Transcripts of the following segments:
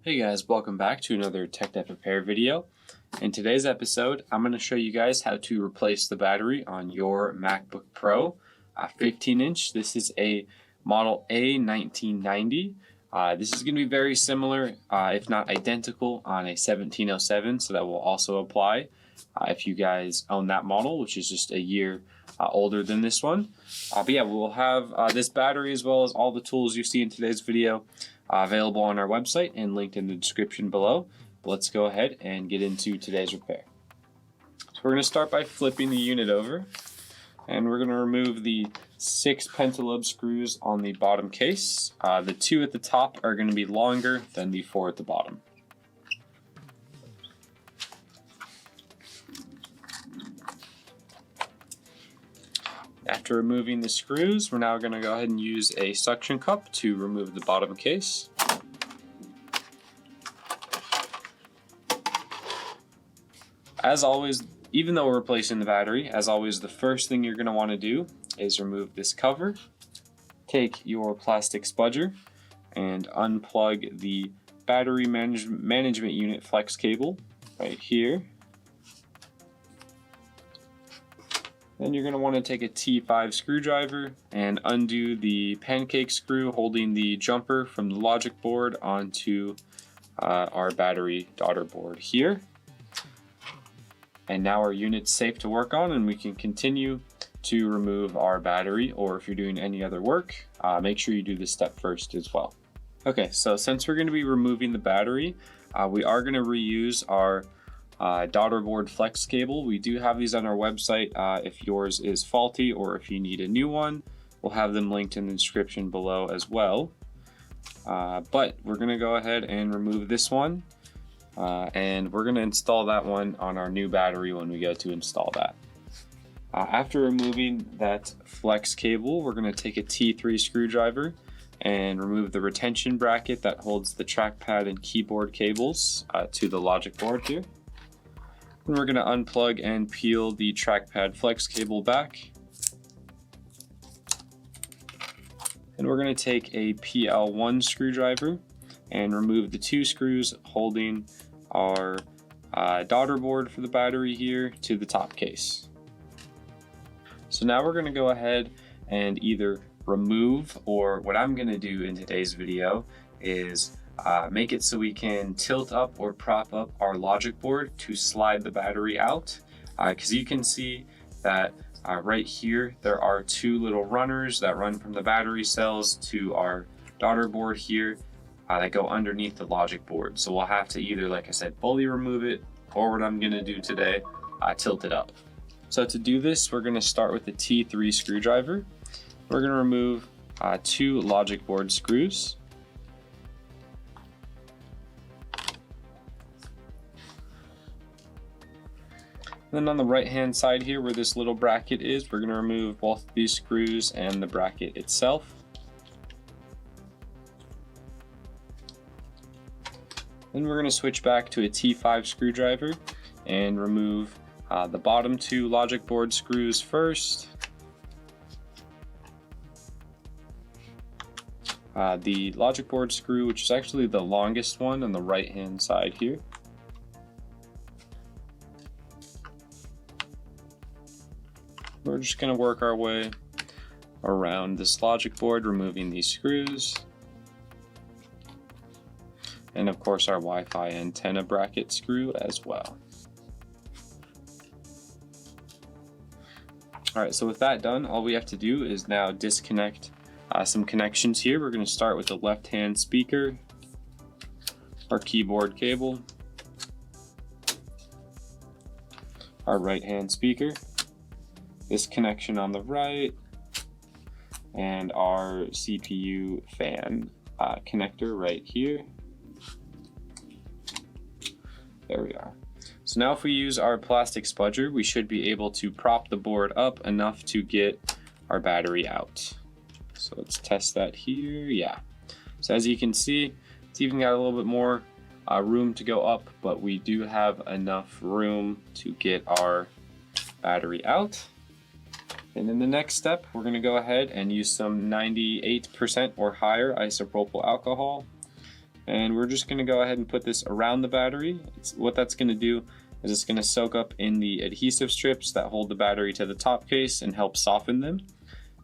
Hey guys, welcome back to another Tech Dev Repair video. In today's episode, I'm going to show you guys how to replace the battery on your MacBook Pro 15-inch. This is a model A1990. This is going to be very similar, if not identical, on a 1707, so that will also apply if you guys own that model, which is just a year older than this one. But yeah, we'll have this battery as well as all the tools you see in today's video available on our website and linked in the description below. But let's go ahead and get into today's repair. So we're going to start by flipping the unit over, and we're going to remove the 6 pentalobe screws on the bottom case. The 2 at the top are going to be longer than the 4 at the bottom. After removing the screws, we're now going to go ahead and use a suction cup to remove the bottom case. As always, even though we're replacing the battery, as always, the first thing you're going to want to do is remove this cover. Take your plastic spudger and unplug the battery management unit flex cable right here. Then you're going to want to take a T5 screwdriver and undo the pancake screw holding the jumper from the logic board onto our battery daughter board here. And now our unit's safe to work on, and we can continue to remove our battery, or if you're doing any other work, make sure you do this step first as well. Okay, so since we're going to be removing the battery, we are going to reuse our Daughterboard flex cable. We do have these on our website. If yours is faulty or if you need a new one, we'll have them linked in the description below as well. But we're going to go ahead and remove this one, and we're going to install that one on our new battery when we go to install that. After removing that flex cable, we're going to take a T3 screwdriver and remove the retention bracket that holds the trackpad and keyboard cables to the logic board here. And we're going to unplug and peel the trackpad flex cable back. And we're going to take a PL1 screwdriver and remove the 2 screws holding our daughter board for the battery here to the top case. So now we're going to go ahead and either remove, or what I'm going to do in today's video is make it so we can tilt up or prop up our logic board to slide the battery out, because you can see that right here there are 2 little runners that run from the battery cells to our daughter board here that go underneath the logic board. So we'll have to either, like I said, fully remove it, or what I'm going to do today, tilt it up. So to do this, we're going to start with the T3 screwdriver. We're going to remove 2 logic board screws. Then on the right hand side here where this little bracket is, we're going to remove both of these screws and the bracket itself. Then we're going to switch back to a T5 screwdriver and remove the bottom 2 logic board screws first. The logic board screw, which is actually the longest one on the right hand side here. We're just going to work our way around this logic board, removing these screws. And of course our Wi-Fi antenna bracket screw as well. Alright, so with that done, all we have to do is now disconnect some connections here. We're going to start with the left-hand speaker, our keyboard cable, our right-hand speaker, this connection on the right, and our CPU fan connector right here. There we are. So now if we use our plastic spudger, we should be able to prop the board up enough to get our battery out. So let's test that here. Yeah. So as you can see, it's even got a little bit more room to go up, but we do have enough room to get our battery out. And in the next step, we're going to go ahead and use some 98% or higher isopropyl alcohol And we're just going to go ahead and put this around the battery. What that's going to do is it's going to soak up in the adhesive strips that hold the battery to the top case and help soften them.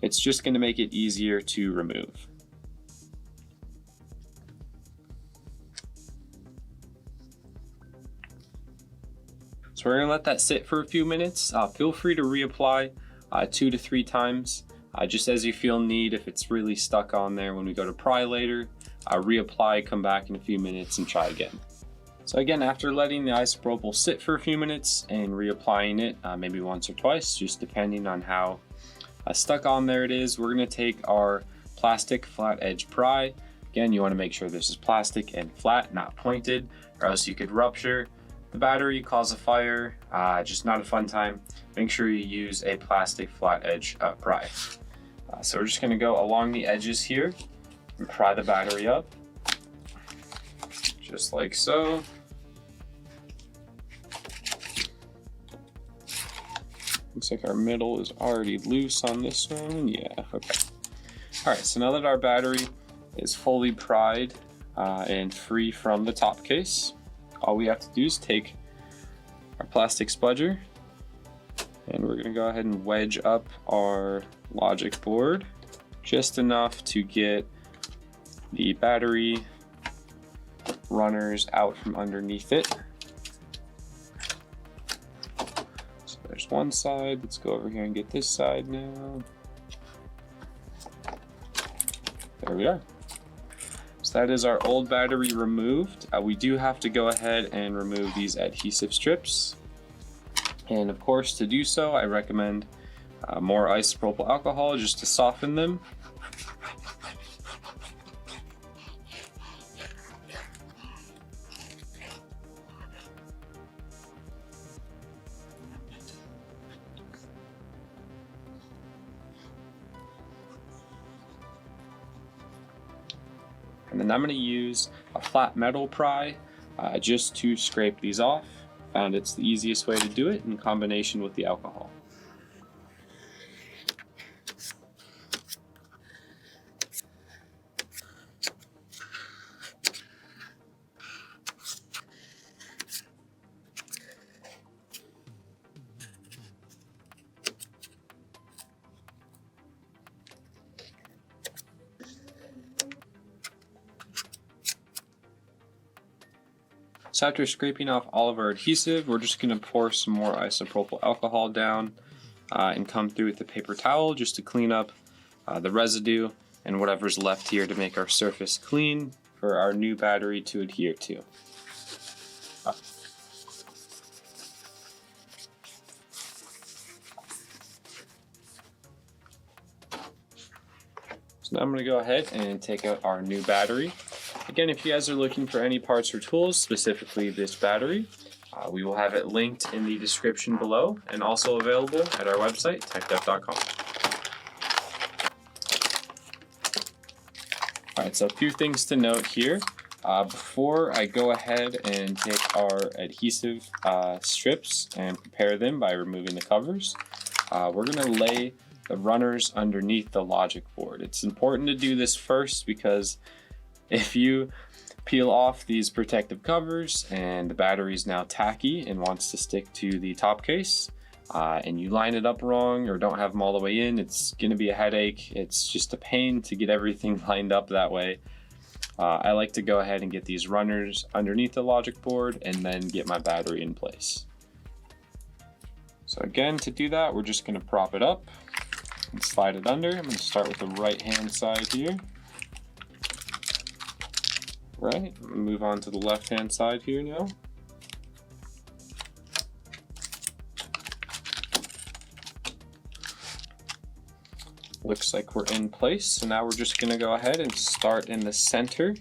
It's just going to make it easier to remove. So we're going to let that sit for a few minutes. Feel free to reapply 2 to 3 times, just as you feel need. If it's really stuck on there when we go to pry later, reapply, come back in a few minutes and try again. So again, after letting the isopropyl sit for a few minutes and reapplying it maybe once or twice, just depending on how stuck on there it is, we're going to take our plastic flat edge pry. Again, you want to make sure this is plastic and flat, not pointed, or else you could rupture the battery, cause a fire, just not a fun time. Make sure you use a plastic flat edge pry. So we're just going to go along the edges here and pry the battery up, just like so. Looks like our middle is already loose on this one. Yeah, okay. All right, so now that our battery is fully pried and free from the top case, all we have to do is take our plastic spudger and we're going to go ahead and wedge up our logic board just enough to get the battery runners out from underneath it. So there's one side. Let's go over here and get this side now. There we are. So that is our old battery removed. We do have to go ahead and remove these adhesive strips. And of course, to do so, I recommend more isopropyl alcohol just to soften them. And then I'm going to use a flat metal pry just to scrape these off. Found it's the easiest way to do it in combination with the alcohol. So after scraping off all of our adhesive, we're just going to pour some more isopropyl alcohol down and come through with a paper towel just to clean up the residue and whatever's left here to make our surface clean for our new battery to adhere to. So now I'm going to go ahead and take out our new battery. Again, if you guys are looking for any parts or tools, specifically this battery, we will have it linked in the description below and also available at our website, techdev.com. Alright, so a few things to note here. Before I go ahead and take our adhesive strips and prepare them by removing the covers, we're going to lay the runners underneath the logic board. It's important to do this first because if you peel off these protective covers and the battery is now tacky and wants to stick to the top case, and you line it up wrong or don't have them all the way in, it's going to be a headache. It's just a pain to get everything lined up that way. I like to go ahead and get these runners underneath the logic board and then get my battery in place. So again, to do that, we're just going to prop it up and slide it under. I'm going to start with the right hand side here. Right, move on to the left hand side here now. Looks like we're in place, so now we're just going to go ahead and start in the center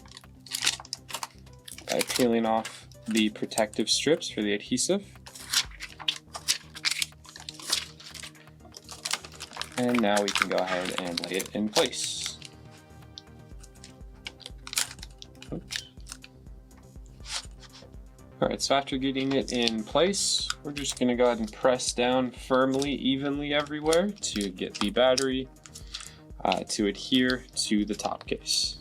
by peeling off the protective strips for the adhesive. And now we can go ahead and lay it in place. Alright, so after getting it in place, we're just going to go ahead and press down firmly, evenly everywhere to get the battery to adhere to the top case.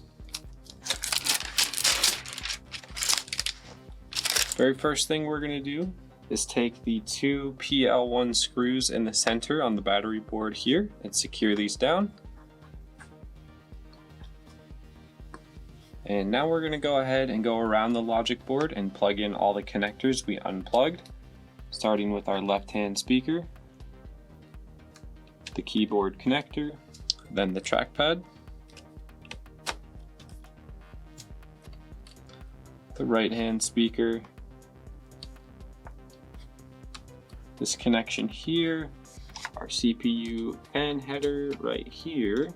Very first thing we're going to do is take the two PL1 screws in the center on the battery board here and secure these down. And now we're going to go ahead and go around the logic board and plug in all the connectors we unplugged, starting with our left-hand speaker, the keyboard connector, then the trackpad, the right-hand speaker, this connection here, our CPU and header right here,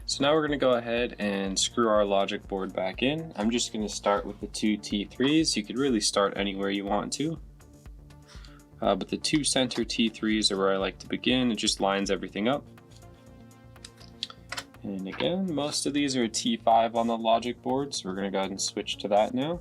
so now we're going to go ahead and screw our logic board back in. I'm just going to start with the two T3s. You could really start anywhere you want to. But the two center T3s are where I like to begin. It just lines everything up. And again, most of these are a T5 on the logic board, so we're going to go ahead and switch to that now.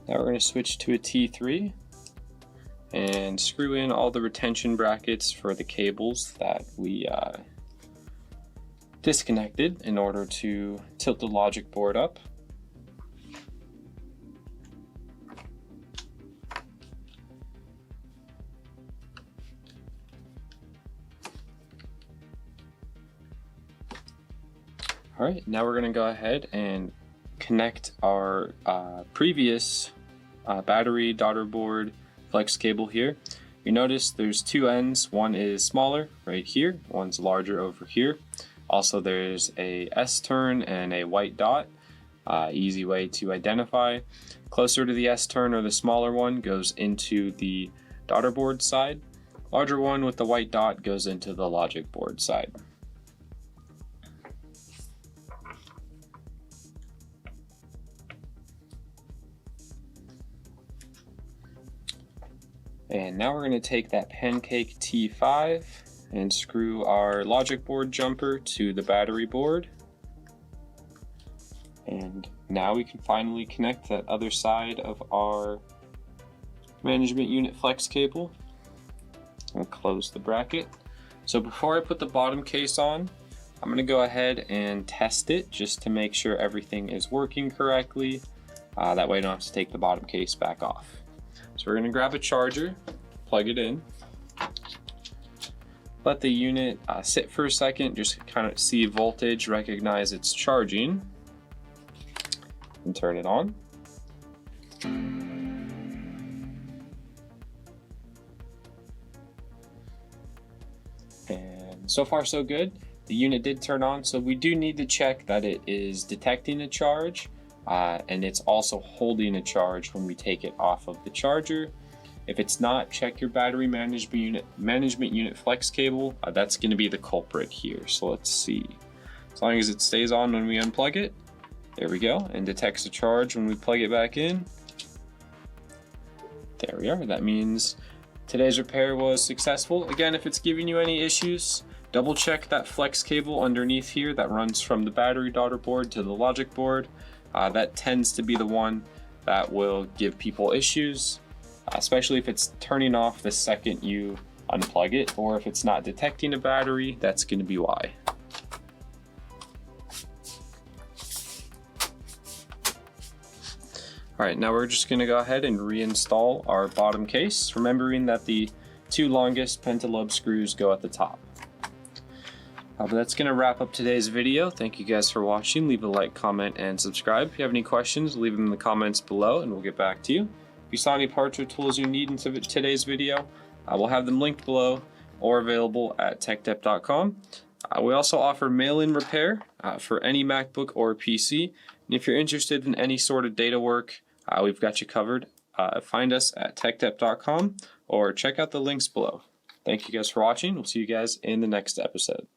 Now we're going to switch to a T3 and screw in all the retention brackets for the cables that we disconnected in order to tilt the logic board up. Alright, now we're going to go ahead and connect our previous battery Daughterboard flex cable here. You notice there's two ends. One is smaller right here, one's larger over here. Also there's a S turn and a white dot. Easy way to identify. Closer to the S turn or the smaller one goes into the Daughterboard side. Larger one with the white dot goes into the logic board side. And now we're going to take that pancake T5 and screw our logic board jumper to the battery board. And now we can finally connect that other side of our management unit flex cable and close the bracket. So before I put the bottom case on, I'm going to go ahead and test it just to make sure everything is working correctly. That way I don't have to take the bottom case back off. So we're going to grab a charger, plug it in, let the unit sit for a second, just kind of see voltage, recognize it's charging, and turn it on. And so far so good. The unit did turn on, so we do need to check that it is detecting a charge. And it's also holding a charge when we take it off of the charger. If it's not, check your battery management unit flex cable. That's going to be the culprit here. So let's see. As long as it stays on when we unplug it, there we go, and detects a charge when we plug it back in. There we are. That means today's repair was successful. Again, if it's giving you any issues, double check that flex cable underneath here that runs from the battery Daughterboard to the logic board. That tends to be the one that will give people issues, especially if it's turning off the second you unplug it, or if it's not detecting a battery, that's going to be why. Alright, now we're just going to go ahead and reinstall our bottom case, remembering that the two longest pentalobe screws go at the top. But that's going to wrap up today's video. Thank you guys for watching. Leave a like, comment, and subscribe. If you have any questions, leave them in the comments below and we'll get back to you. If you saw any parts or tools you need in today's video, we'll have them linked below or available at techdep.com. We also offer mail-in repair for any MacBook or PC. And if you're interested in any sort of data work, we've got you covered. Find us at techdep.com or check out the links below. Thank you guys for watching. We'll see you guys in the next episode.